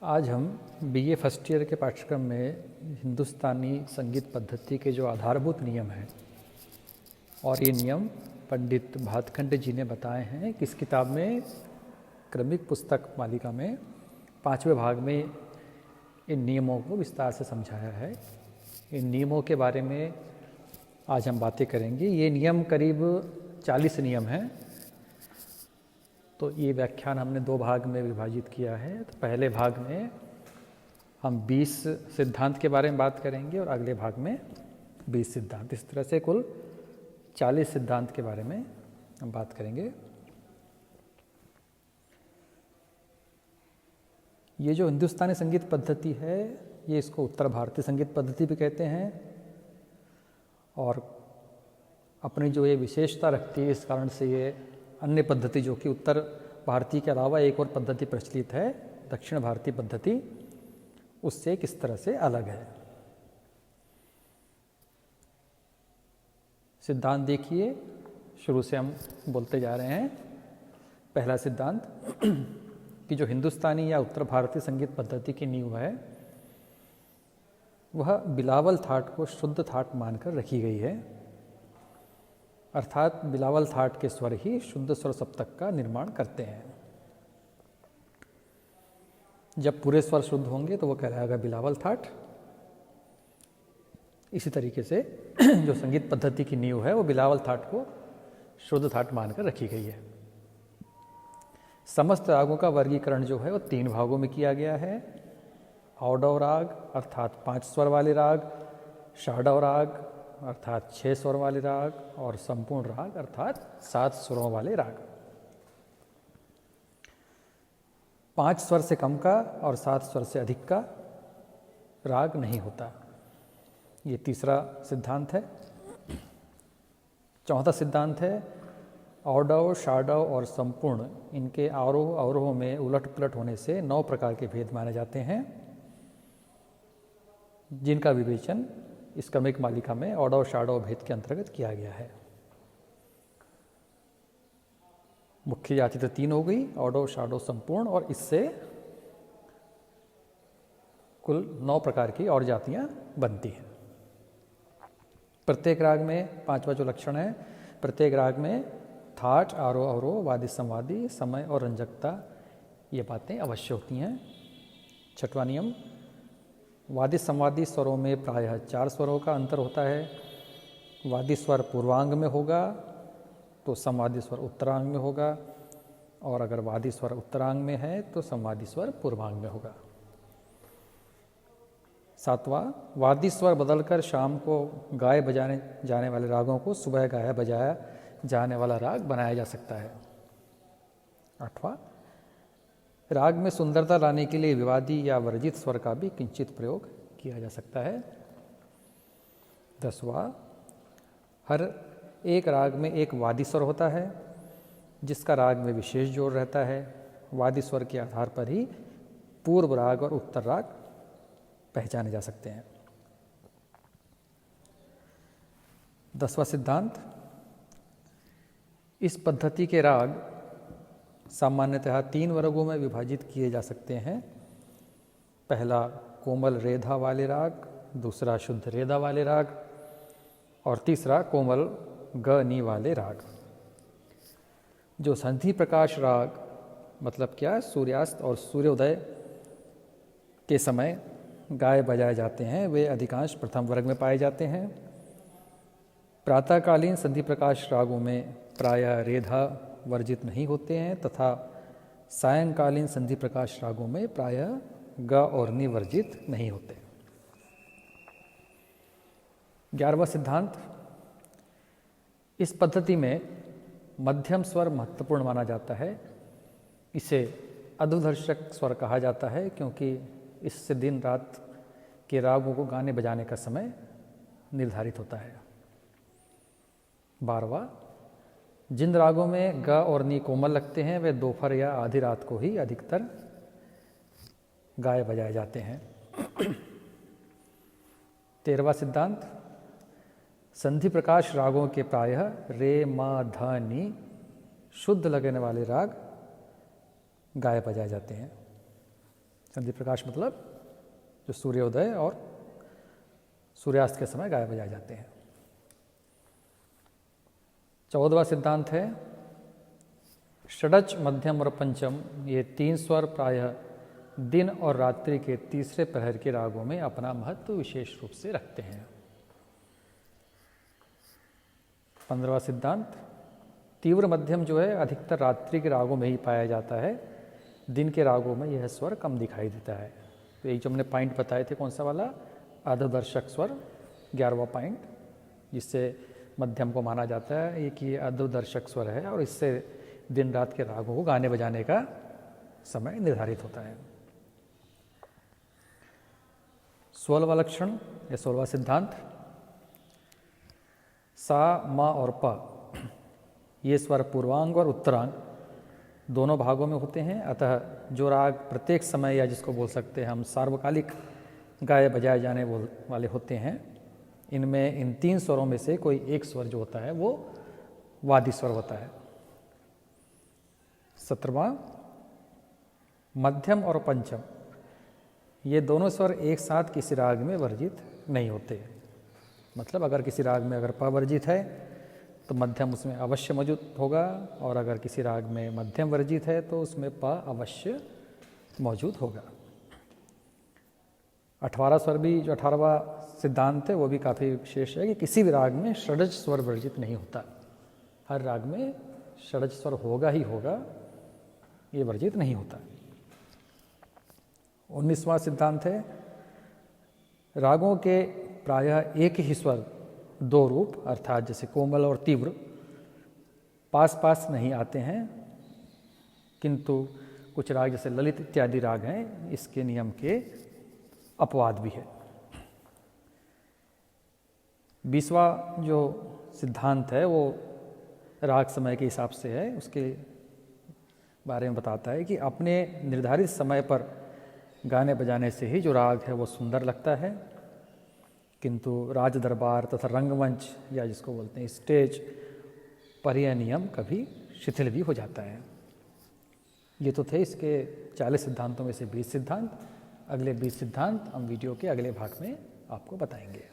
आज हम BA first year के पाठ्यक्रम में हिंदुस्तानी संगीत पद्धति के जो आधारभूत नियम हैं और ये नियम पंडित भातखंडे जी ने बताए हैं कि इस किताब में क्रमिक पुस्तक मालिका में 5वें भाग में इन नियमों को विस्तार से समझाया है। इन नियमों के बारे में आज हम बातें करेंगे। ये नियम करीब 40 नियम हैं। तो ये व्याख्यान हमने 2 भाग में विभाजित किया है। तो पहले भाग में हम 20 सिद्धांत के बारे में बात करेंगे और अगले भाग में 20 सिद्धांत। इस तरह से कुल 40 सिद्धांत के बारे में हम बात करेंगे। ये जो हिंदुस्तानी संगीत पद्धति है, ये इसको उत्तर भारतीय संगीत पद्धति भी कहते हैं और अपनी जो ये विशेषता रखती है, इस कारण से ये अन्य पद्धति जो कि उत्तर भारतीय के अलावा एक और पद्धति प्रचलित है, दक्षिण भारतीय पद्धति, उससे किस तरह से अलग है। सिद्धांत देखिए, शुरू से हम बोलते जा रहे हैं। पहला सिद्धांत कि जो हिंदुस्तानी या उत्तर भारतीय संगीत पद्धति की नींव है, वह बिलावल थाट को शुद्ध थाट मानकर रखी गई है। अर्थात बिलावल थाट के स्वर ही शुद्ध स्वर सप्तक का निर्माण करते हैं। जब पूरे स्वर शुद्ध होंगे तो वो कहलाएगा बिलावल थाट। इसी तरीके से जो संगीत पद्धति की नींव है, वो बिलावल थाट को शुद्ध थाट मानकर रखी गई है। समस्त रागों का वर्गीकरण जो है वो 3 भागों में किया गया है। औडव राग अर्थात 5 स्वर वाले राग, षाडव राग अर्थात 6 स्वर वाले राग और संपूर्ण राग अर्थात 7 स्वरों वाले राग। 5 स्वर से कम का और 7 स्वर से अधिक का राग नहीं होता। ये तीसरा सिद्धांत है। चौथा सिद्धांत है औडव, षाडव और संपूर्ण, इनके आरोह अवरोह में उलट पुलट होने से 9 प्रकार के भेद माने जाते हैं, जिनका विवेचन इस क्रमिक मालिका में औडव षाडव भेद के अंतर्गत किया गया है। मुख्य जाति तो 3 हो गई, औडव षाडव संपूर्ण, और इससे कुल 9 प्रकार की और जातियां बनती हैं। प्रत्येक राग में 5वां जो लक्षण है, प्रत्येक राग में थाट, आरोह अवरोह, वादी संवादी, समय और रंजकता, ये बातें अवश्य होती हैं। 6वां नियम, वादी संवादी स्वरों में प्रायः 4 स्वरों का अंतर होता है। वादी स्वर पूर्वांग में होगा तो संवादी स्वर उत्तरांग में होगा, और अगर वादी स्वर उत्तरांग में है तो संवादी स्वर पूर्वांग में होगा। 7वां, वादी स्वर बदलकर शाम को गाए बजाने जाने वाले रागों को सुबह गाया बजाया जाने वाला राग बनाया जा सकता है। 8वां, राग में सुंदरता लाने के लिए विवादी या वर्जित स्वर का भी किंचित प्रयोग किया जा सकता है। 10वां, हर एक राग में एक वादी स्वर होता है, जिसका राग में विशेष जोड़ रहता है। वादी स्वर के आधार पर ही पूर्व राग और उत्तर राग पहचाने जा सकते हैं। 10वां सिद्धांत, इस पद्धति के राग सामान्यतः 3 वर्गों में विभाजित किए जा सकते हैं। पहला कोमल रेधा वाले राग, दूसरा शुद्ध रेधा वाले राग और तीसरा कोमल ग नी वाले राग। जो संधि प्रकाश राग, मतलब क्या, सूर्यास्त और सूर्योदय के समय गाए बजाए जाते हैं, वे अधिकांश प्रथम वर्ग में पाए जाते हैं। प्रातःकालीन संधि प्रकाश रागों में प्रायः रेधा वर्जित नहीं होते हैं तथा सायंकालीन संधि प्रकाश रागों में प्रायः ग और नि वर्जित नहीं होते। 11वां सिद्धांत, इस पद्धति में मध्यम स्वर महत्वपूर्ण माना जाता है। इसे अधोधर्षक स्वर कहा जाता है क्योंकि इससे दिन रात के रागों को गाने बजाने का समय निर्धारित होता है। 12वां, जिन रागों में ग और नी कोमल लगते हैं, वे दोपहर या आधी रात को ही अधिकतर गाए बजाए जाते हैं। 13वां सिद्धांत, संधि प्रकाश रागों के प्रायः रे म ध नी शुद्ध लगने वाले राग गाए बजाए जाते हैं। संधि प्रकाश मतलब जो सूर्योदय और सूर्यास्त के समय गाए बजाए जाते हैं। 14वां सिद्धांत है षडज, मध्यम और पंचम, ये 3 स्वर प्रायः दिन और रात्रि के तीसरे प्रहर के रागों में अपना महत्व विशेष रूप से रखते हैं। 15वां सिद्धांत तीव्र मध्यम जो है अधिकतर रात्रि के रागों में ही पाया जाता है, दिन के रागों में यह स्वर कम दिखाई देता है। तो एक जो हमने पॉइंट बताए थे, कौन सा वाला, अर्धदर्शक स्वर, 11वां पॉइंट, जिससे मध्यम को माना जाता है ये कि अर्धदर्शक स्वर है और इससे दिन रात के रागों को गाने बजाने का समय निर्धारित होता है। 16वां लक्षण या 16वां सिद्धांत, सा, मा और प ये स्वर पूर्वांग और उत्तरांग दोनों भागों में होते हैं। अतः जो राग प्रत्येक समय या जिसको बोल सकते हैं हम सार्वकालिक गाए बजाए जाने वाले होते हैं, इनमें इन 3 स्वरों में से कोई एक स्वर जो होता है वो वादी स्वर होता है। 17वां मध्यम और पंचम, ये दोनों स्वर एक साथ किसी राग में वर्जित नहीं होते। मतलब अगर किसी राग में अगर प वर्जित है तो मध्यम उसमें अवश्य मौजूद होगा, और अगर किसी राग में मध्यम वर्जित है तो उसमें प अवश्य मौजूद होगा। 18वां स्वर भी, जो 18वां सिद्धांत है वो भी काफ़ी विशेष है कि किसी भी राग में षडज स्वर वर्जित नहीं होता। हर राग में षडज स्वर होगा ही होगा, ये वर्जित नहीं होता। 19वां सिद्धांत है रागों के प्रायः एक ही स्वर 2 रूप अर्थात जैसे कोमल और तीव्र पास पास नहीं आते हैं, किंतु कुछ राग जैसे ललित इत्यादि राग हैं, इसके नियम के अपवाद भी है। 20वां जो सिद्धांत है वो राग समय के हिसाब से है, उसके बारे में बताता है कि अपने निर्धारित समय पर गाने बजाने से ही जो राग है वो सुंदर लगता है, किंतु राज दरबार तथा रंगमंच या जिसको बोलते हैं स्टेज पर यह नियम कभी शिथिल भी हो जाता है। ये तो थे इसके 40 सिद्धांतों में से 20 सिद्धांत। अगले 20 सिद्धांत हम वीडियो के अगले भाग में आपको बताएंगे।